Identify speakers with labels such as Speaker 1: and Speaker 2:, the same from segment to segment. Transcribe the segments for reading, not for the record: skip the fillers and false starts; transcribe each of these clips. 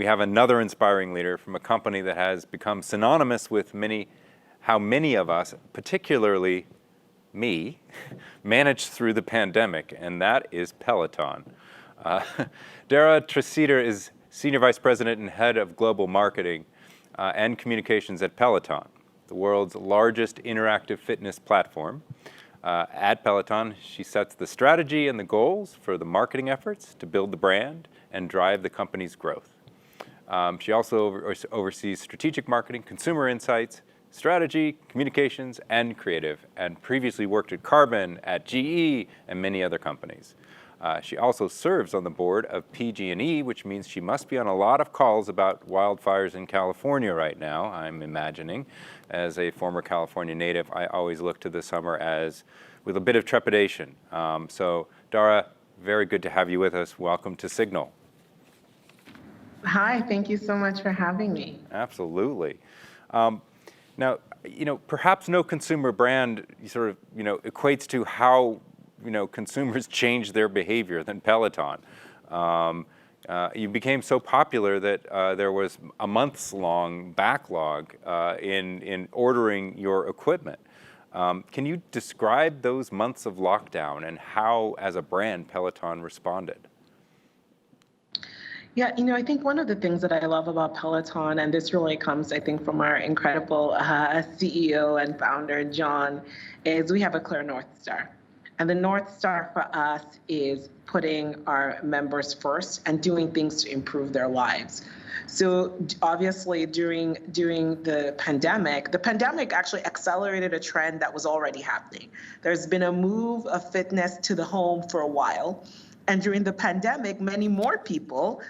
Speaker 1: we have another inspiring leader from a company that has become synonymous with how many of us, particularly me, managed through the pandemic, and that is Peloton. Dara Treseder is Senior Vice President and Head of Global Marketing and Communications at Peloton, the world's largest interactive fitness platform. At Peloton, she sets the strategy and the goals for the marketing efforts to build the brand and drive the company's growth. She also oversees strategic marketing, consumer insights, strategy, communications, and creative, and previously worked at Carbon, at GE, and many other companies. She also serves on the board of PG&E, which means she must be on a lot of calls about wildfires in California right now, I'm imagining. As a former California native, I always look to the summer with a bit of trepidation. So, Dara, very good to have you with us. Welcome to Signal.
Speaker 2: Hi, thank you so much for having me.
Speaker 1: Absolutely. Now, perhaps no consumer brand equates to how consumers change their behavior than Peloton. You became so popular that there was a months-long backlog in ordering your equipment. Can you describe those months of lockdown and how, as a brand, Peloton responded?
Speaker 2: Yeah, I think one of the things that I love about Peloton, and this really comes, I think, from our incredible CEO and founder, John, is we have a clear North Star. And the North Star for us is putting our members first and doing things to improve their lives. So obviously during the pandemic actually accelerated a trend that was already happening. There's been a move of fitness to the home for a while. And during the pandemic, many more people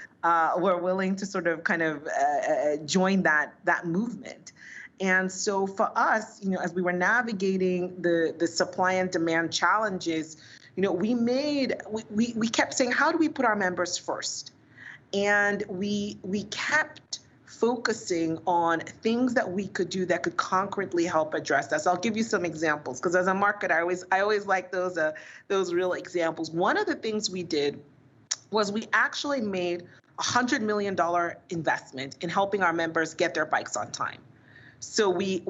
Speaker 2: were willing to join that movement. And so for us, as we were navigating the supply and demand challenges, we kept saying, how do we put our members first? And we kept focusing on things that we could do that could concretely help address that. So I'll give you some examples, because as a marketer, I always like those real examples. One of the things we did was we actually made a $100 million investment in helping our members get their bikes on time. So we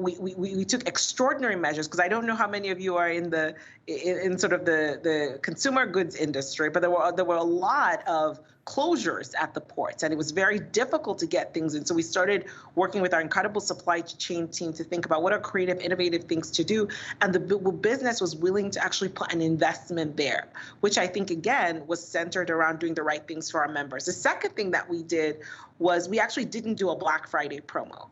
Speaker 2: took extraordinary measures, because I don't know how many of you are in the consumer goods industry, but there were a lot of closures at the ports, and it was very difficult to get things in. So we started working with our incredible supply chain team to think about what are creative, innovative things to do. And the business was willing to actually put an investment there, which I think, again, was centered around doing the right things for our members. The second thing that we did was we actually didn't do a Black Friday promo.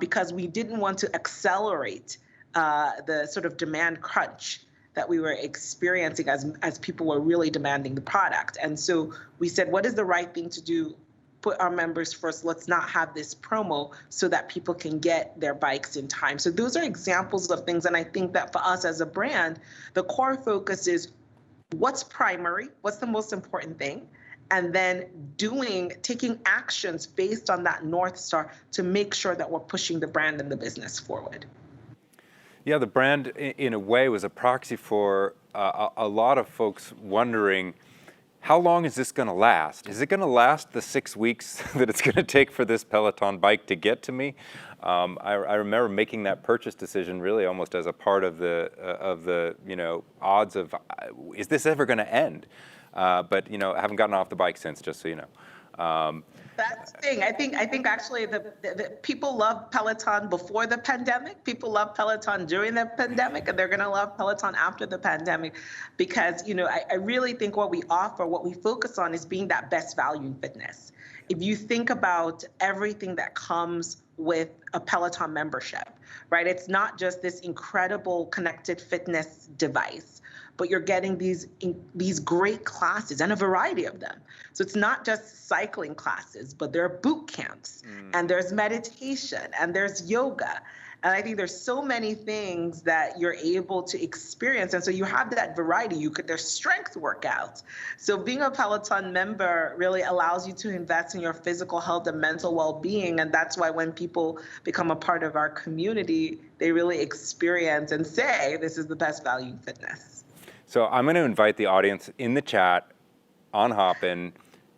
Speaker 2: Because we didn't want to accelerate the sort of demand crunch that we were experiencing as people were really demanding the product. And so we said, what is the right thing to do? Put our members first. Let's not have this promo so that people can get their bikes in time. So those are examples of things. And I think that for us as a brand, the core focus is what's primary, what's the most important thing, and then taking actions based on that North Star to make sure that we're pushing the brand and the business forward.
Speaker 1: Yeah, the brand, in a way, was a proxy for a lot of folks wondering, how long is this going to last? Is it going to last the 6 weeks that it's going to take for this Peloton bike to get to me? I remember making that purchase decision really almost as a part of the odds of, is this ever going to end? But I haven't gotten off the bike since, just so you know.
Speaker 2: That's the thing. I think actually the people loved Peloton before the pandemic. People love Peloton during the pandemic, and they're going to love Peloton after the pandemic, because I really think what we offer, what we focus on, is being that best value in fitness. If you think about everything that comes with a Peloton membership, right? It's not just this incredible connected fitness device, but you're getting these great classes, and a variety of them. So it's not just cycling classes, but there are boot camps, and there's meditation, and there's yoga. And I think there's so many things that you're able to experience. And so you have that variety. There's strength workouts. So being a Peloton member really allows you to invest in your physical health and mental well-being. And that's why when people become a part of our community, they really experience and say, this is the best value in fitness.
Speaker 1: So I'm going to invite the audience in the chat on Hopin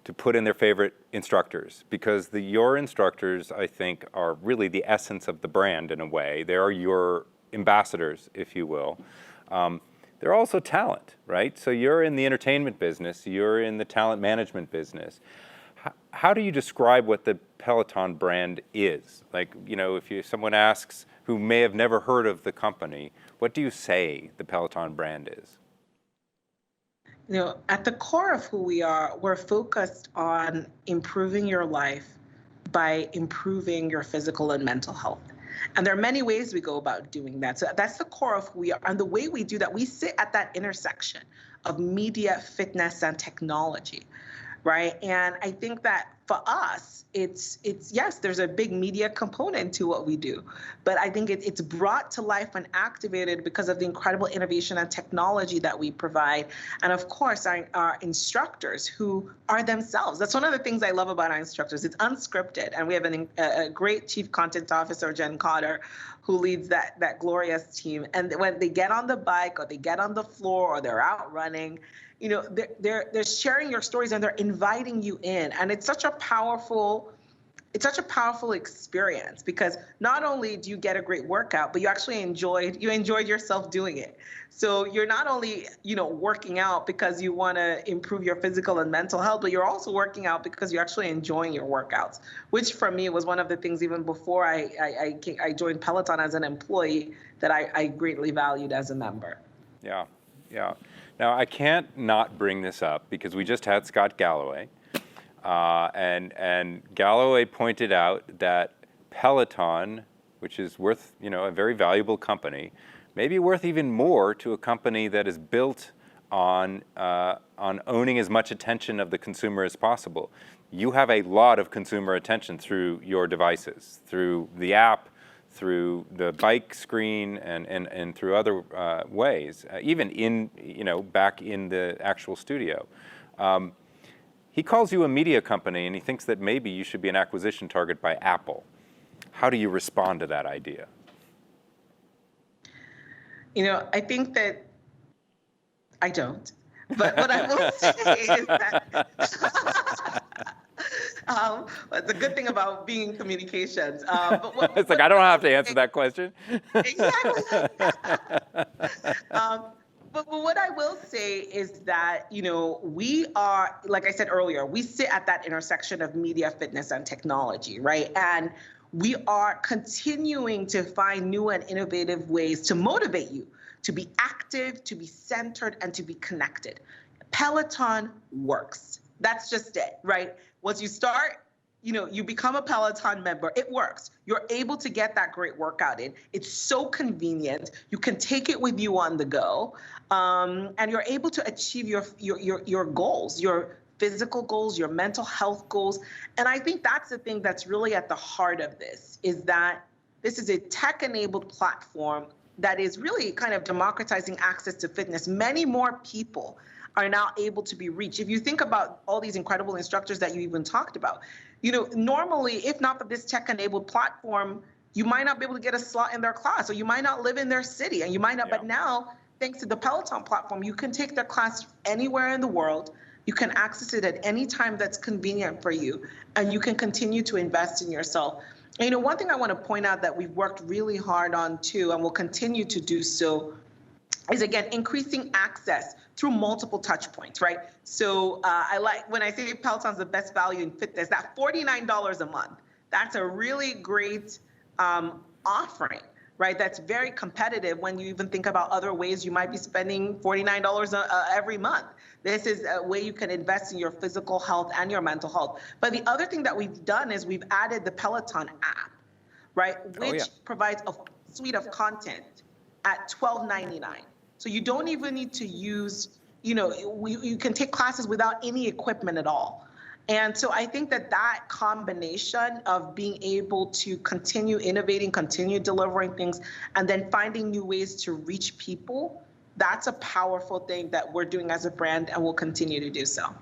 Speaker 1: to put in their favorite instructors, because your instructors, I think, are really the essence of the brand in a way. They are your ambassadors, if you will. They're also talent, right? So you're in the entertainment business, you're in the talent management business. How do you describe what the Peloton brand is? Like, if someone asks who may have never heard of the company, what do you say the Peloton brand is?
Speaker 2: At the core of who we are, we're focused on improving your life by improving your physical and mental health. And there are many ways we go about doing that. So that's the core of who we are. And the way we do that, we sit at that intersection of media, fitness, and technology, right? And I think that for us, it's yes, there's a big media component to what we do, but I think it's brought to life and activated because of the incredible innovation and technology that we provide. And of course, our instructors who are themselves. That's one of the things I love about our instructors. It's unscripted, and we have a great chief content officer, Jen Cotter, who leads that glorious team. And when they get on the bike or they get on the floor or they're out running, they're sharing your stories and they're inviting you in. And it's such a powerful experience, because not only do you get a great workout, but you actually enjoyed yourself doing it. So you're not only, working out because you want to improve your physical and mental health, but you're also working out because you're actually enjoying your workouts, which for me was one of the things even before I joined Peloton as an employee that I greatly valued as a member.
Speaker 1: Yeah. Now, I can't not bring this up because we just had Scott Galloway, and Galloway pointed out that Peloton, which is worth, a very valuable company, may be worth even more to a company that is built on owning as much attention of the consumer as possible. You have a lot of consumer attention through your devices, through the app, through the bike screen, and through other ways, even back in the actual studio. He calls you a media company, and he thinks that maybe you should be an acquisition target by Apple. How do you respond to that idea?
Speaker 2: I think that I don't. But what I will say is that it's a good thing about being in communications.
Speaker 1: It's like, I don't have to answer that question.
Speaker 2: Exactly. But what I will say is that, we are, like I said earlier, we sit at that intersection of media, fitness, and technology, right? And we are continuing to find new and innovative ways to motivate you to be active, to be centered, and to be connected. Peloton works. That's just it, right? Once you start, you become a Peloton member, it works. You're able to get that great workout in. It's so convenient. You can take it with you on the go, and you're able to achieve your goals, your physical goals, your mental health goals. And I think that's the thing that's really at the heart of this, is that this is a tech-enabled platform that is really kind of democratizing access to fitness. Many more people are now able to be reached. If you think about all these incredible instructors that you even talked about, normally, if not for this tech-enabled platform, you might not be able to get a slot in their class, or you might not live in their city, and you might not. Yeah. But now, thanks to the Peloton platform, you can take their class anywhere in the world. You can access it at any time that's convenient for you, and you can continue to invest in yourself. And one thing I want to point out that we've worked really hard on too, and will continue to do so, is again increasing access through multiple touch points, right? So I like when I say Peloton's the best value in fitness, that $49 a month, that's a really great offering, right? That's very competitive when you even think about other ways you might be spending $49 every month. This is a way you can invest in your physical health and your mental health. But the other thing that we've done is we've added the Peloton app, right? Which provides a suite of content at $12.99. So you don't even need to use, you can take classes without any equipment at all. And so I think that combination of being able to continue innovating, continue delivering things, and then finding new ways to reach people, that's a powerful thing that we're doing as a brand, and we'll continue to do so.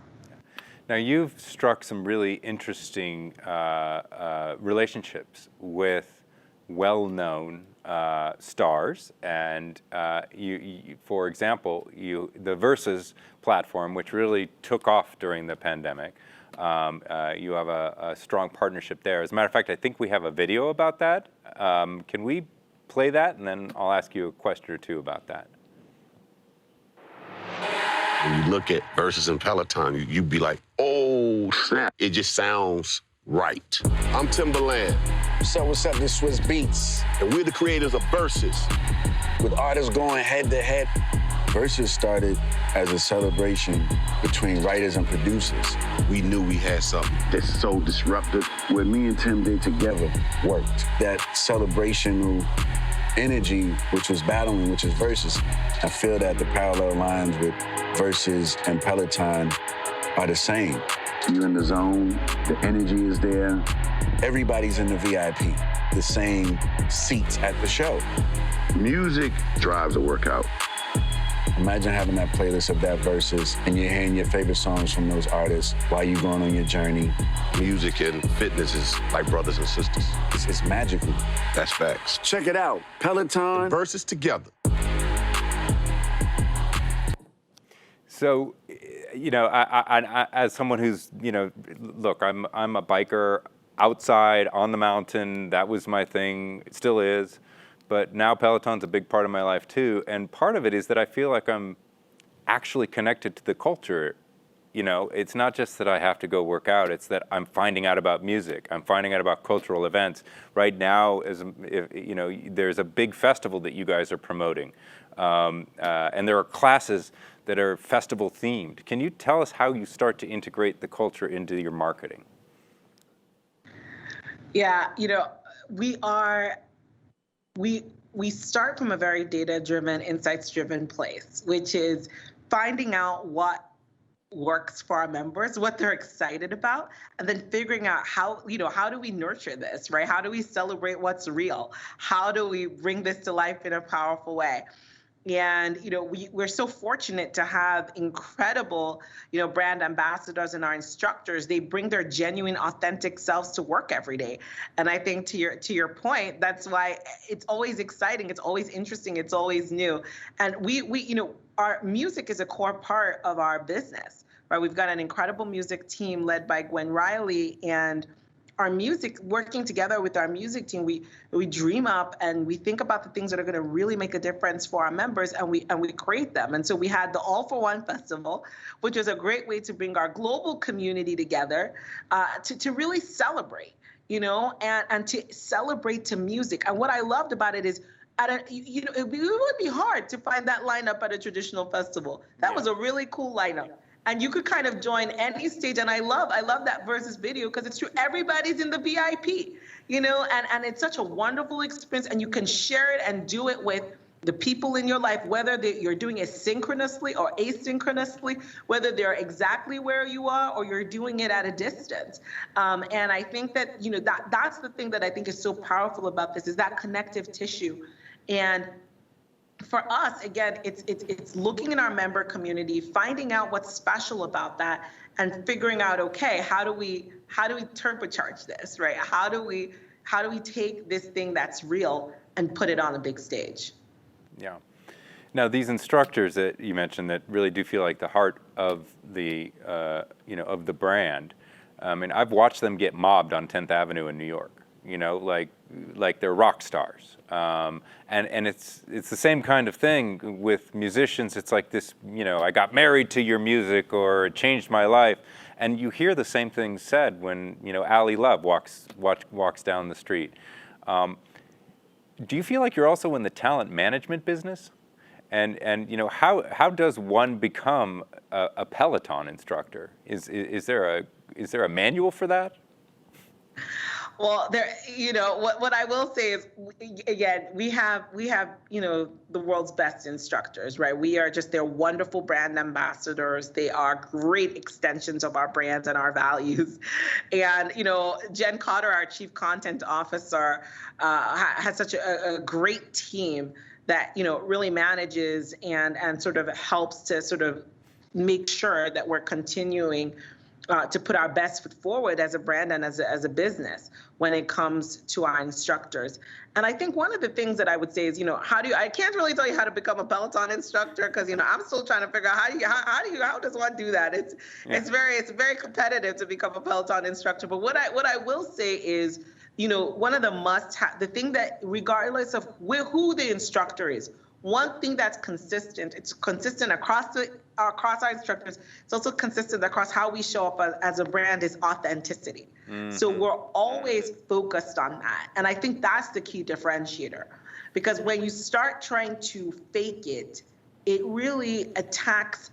Speaker 1: Now, you've struck some really interesting relationships with well-known stars, and you, for example, the Versus platform, which really took off during the pandemic, You have a strong partnership there. As a matter of fact, I think we have a video about that. Can we play that, and then I'll ask you a question or two about that.
Speaker 3: When you look at Versus and Peloton, you'd be like, oh, snap. It just sounds right. I'm Timberland.
Speaker 4: What's up, this Swiss Beats.
Speaker 3: And we're the creators of Versus.
Speaker 4: With artists going head to head, Versus started as a celebration between writers and producers.
Speaker 3: We knew we had something
Speaker 4: That's so disruptive. What me and Tim did together worked. That celebrational energy, which was battling, which is Versus. I feel that the parallel lines with Versus and Peloton are the same. You're in the zone, the energy is there. Everybody's in the VIP, the same seats at the show.
Speaker 3: Music drives a workout.
Speaker 4: Imagine having that playlist of that Versus and you're hearing your favorite songs from those artists while you're going on your journey.
Speaker 3: Music and fitness is like brothers and sisters.
Speaker 4: It's magical.
Speaker 3: That's facts.
Speaker 4: Check it out, Peloton.
Speaker 3: Versus together.
Speaker 1: So, you know, I as someone who's, you know, look, I'm a biker outside on the mountain. That was my thing. It still is. But now Peloton's a big part of my life too. And part of it is that I feel like I'm actually connected to the culture. You know, it's not just that I have to go work out. It's that I'm finding out about music. I'm finding out about cultural events. Right now, you know, there's a big festival that you guys are promoting. And there are classes that are festival themed. Can you tell us how you start to integrate the culture into your marketing?
Speaker 2: Yeah, you know, we start from a very data-driven, insights-driven place, which is finding out what works for our members, what they're excited about, and then figuring out how do we nurture this, right? How do we celebrate what's real? How do we bring this to life in a powerful way? And, you know, we're so fortunate to have incredible, you know, brand ambassadors and our instructors. They bring their genuine, authentic selves to work every day. And I think to your point, that's why it's always exciting. It's always interesting. It's always new. And we you know, our music is a core part of our business, right? We've got an incredible music team led by Gwen Riley, and our music, working together with our music team, we dream up and we think about the things that are going to really make a difference for our members, and we create them. And so we had the All for One Festival, which was a great way to bring our global community together to really celebrate, you know, and to celebrate to music. And what I loved about it is, you know, it would be hard to find that lineup at a traditional festival. That was a really cool lineup. And you could kind of join any stage. And I love that Versus video, because it's true. Everybody's in the VIP, you know, and it's such a wonderful experience. And you can share it and do it with the people in your life, whether you're doing it synchronously or asynchronously, whether they're exactly where you are or you're doing it at a distance. And I think that, you know, that's the thing that I think is so powerful about this, is that connective tissue. And for us, again, it's looking in our member community, finding out what's special about that, and figuring out, okay, how do we turbocharge this, right? How do we take this thing that's real and put it on a big stage?
Speaker 1: Yeah. Now, these instructors that you mentioned that really do feel like the heart of the you know, of the brand. I mean, I've watched them get mobbed on 10th Avenue in New York. You know, like they're rock stars. And it's the same kind of thing with musicians. It's like this, you know, I got married to your music, or it changed my life. And you hear the same thing said when, you know, Ally Love walks down the street. Do you feel like you're also in the talent management business? And you know, how does one become a Peloton instructor? Is there a manual for that?
Speaker 2: Well, you know, what I will say is, again, we have, you know, the world's best instructors, right? We are just their wonderful brand ambassadors. They are great extensions of our brands and our values. And, you know, Jen Cotter, our chief content officer, has such a great team that, you know, really manages and sort of helps to sort of make sure that we're continuing to put our best foot forward as a brand and as a business when it comes to our instructors. And I think one of the things that I would say is, I can't really tell you how to become a Peloton instructor because, I'm still trying to figure out how does one do that? It's very competitive to become a Peloton instructor. But what I will say is, one of the thing that regardless of who the instructor is, one thing that's consistent, it's consistent across our instructors, it's also consistent across how we show up as a brand, is authenticity. Mm-hmm. So we're always focused on that. And I think that's the key differentiator. Because when you start trying to fake it, it really attacks,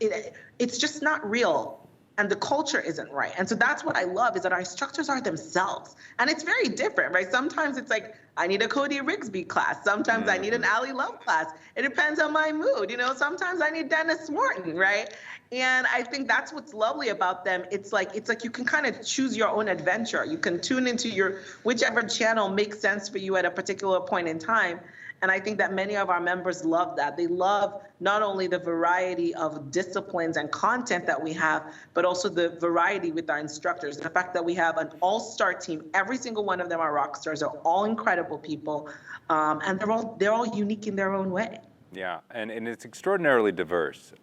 Speaker 2: it's just not real. And the culture isn't right. And so that's what I love, is that our instructors are themselves. And it's very different, right? Sometimes it's like, I need a Cody Rigsby class. Sometimes I need an Ali Love class. It depends on my mood. Sometimes I need Dennis Morton, right? And I think that's what's lovely about them. It's like you can kind of choose your own adventure. You can tune into whichever channel makes sense for you at a particular point in time. And I think that many of our members love that. They love not only the variety of disciplines and content that we have, but also the variety with our instructors. The fact that we have an all-star team, every single one of them are rock stars, are all incredible people, and they're all unique in their own way.
Speaker 1: Yeah, and it's extraordinarily diverse.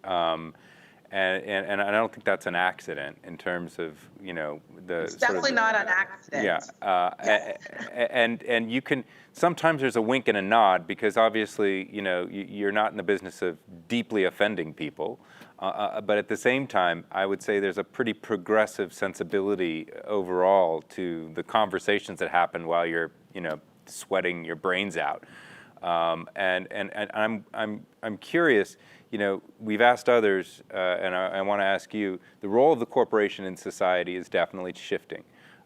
Speaker 1: And I don't think that's an accident in terms of,
Speaker 2: It's definitely not an accident.
Speaker 1: Yeah, and you can, sometimes there's a wink and a nod because obviously, you're not in the business of deeply offending people. But at the same time, I would say there's a pretty progressive sensibility overall to the conversations that happen while you're, sweating your brains out. And I'm curious. We've asked others, and I want to ask you, the role of the corporation in society is definitely shifting.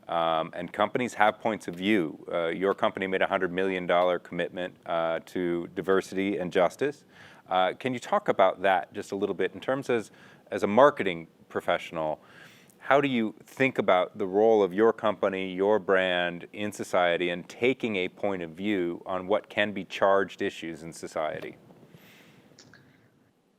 Speaker 1: And companies have points of view. Your company made a $100 million commitment to diversity and justice. Can you talk about that just a little bit in terms as a marketing professional? How do you think about the role of your company, your brand in society, and taking a point of view on what can be charged issues in society?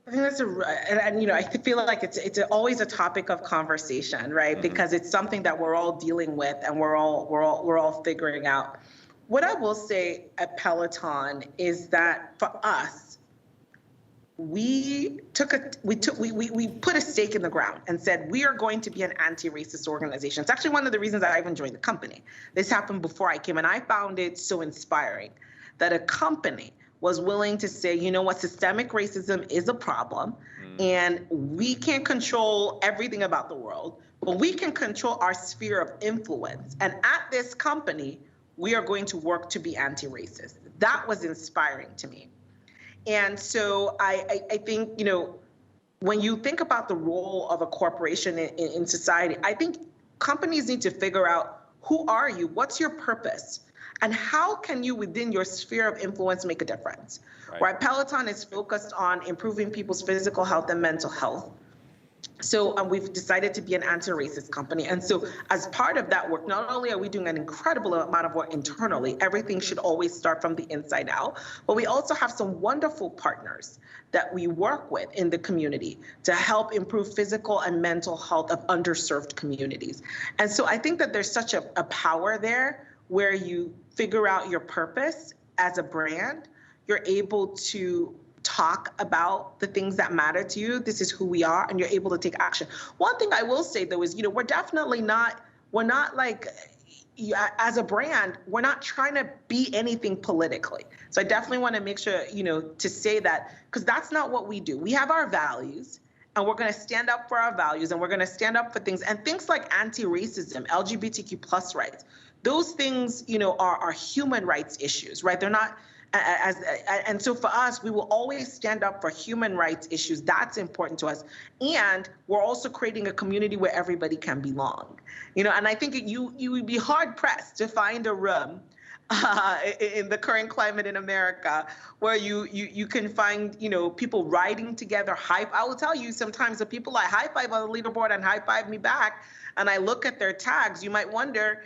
Speaker 2: I think that's I feel like it's always a topic of conversation, right? Mm-hmm. Because it's something that we're all dealing with and we're all figuring out. What I will say at Peloton is that for us, we put a stake in the ground and said we are going to be an anti-racist organization. It's actually one of the reasons that I even joined the company. This happened before I came, and I found it so inspiring that a company was willing to say, systemic racism is a problem, and we can't control everything about the world, but we can control our sphere of influence. And at this company, we are going to work to be anti-racist. That was inspiring to me. And so I think, when you think about the role of a corporation in society, I think companies need to figure out, who are you? What's your purpose? And how can you, within your sphere of influence, make a difference? Right. Peloton is focused on improving people's physical health and mental health. So we've decided to be an anti-racist company. And so as part of that work, not only are we doing an incredible amount of work internally, everything should always start from the inside out, but we also have some wonderful partners that we work with in the community to help improve physical and mental health of underserved communities. And so I think that there's such a power there where you figure out your purpose as a brand, you're able to talk about the things that matter to you. This is who we are, and you're able to take action. One thing I will say, though, is, we're definitely not, as a brand, we're not trying to be anything politically. So I definitely want to make sure, to say that, because that's not what we do. We have our values, and we're going to stand up for our values, and we're going to stand up for things like anti-racism, LGBTQ plus rights. Those things, are human rights issues, right? They're not, and so for us, we will always stand up for human rights issues. That's important to us. And we're also creating a community where everybody can belong, and I think you would be hard pressed to find a room in the current climate in America where you can find, people riding together. I will tell you, sometimes the people I high five on the leaderboard and high five me back, and I look at their tags, you might wonder,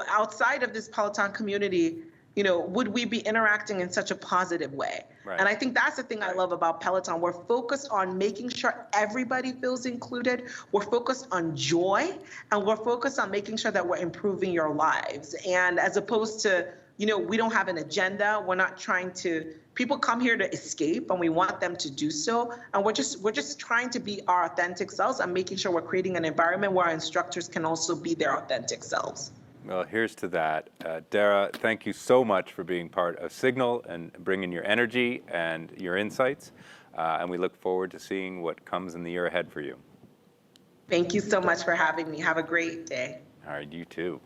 Speaker 2: outside of this Peloton community, would we be interacting in such a positive way?
Speaker 1: Right.
Speaker 2: And I think that's the thing I love about Peloton. We're focused on making sure everybody feels included. We're focused on joy, and we're focused on making sure that we're improving your lives. And as opposed to, we don't have an agenda. We're not trying to, people come here to escape, and we want them to do so. And we're just trying to be our authentic selves and making sure we're creating an environment where our instructors can also be their authentic selves.
Speaker 1: Well, here's to that. Dara, thank you so much for being part of Signal and bringing your energy and your insights. And we look forward to seeing what comes in the year ahead for you.
Speaker 2: Thank you so much for having me. Have a great day.
Speaker 1: All right, you too.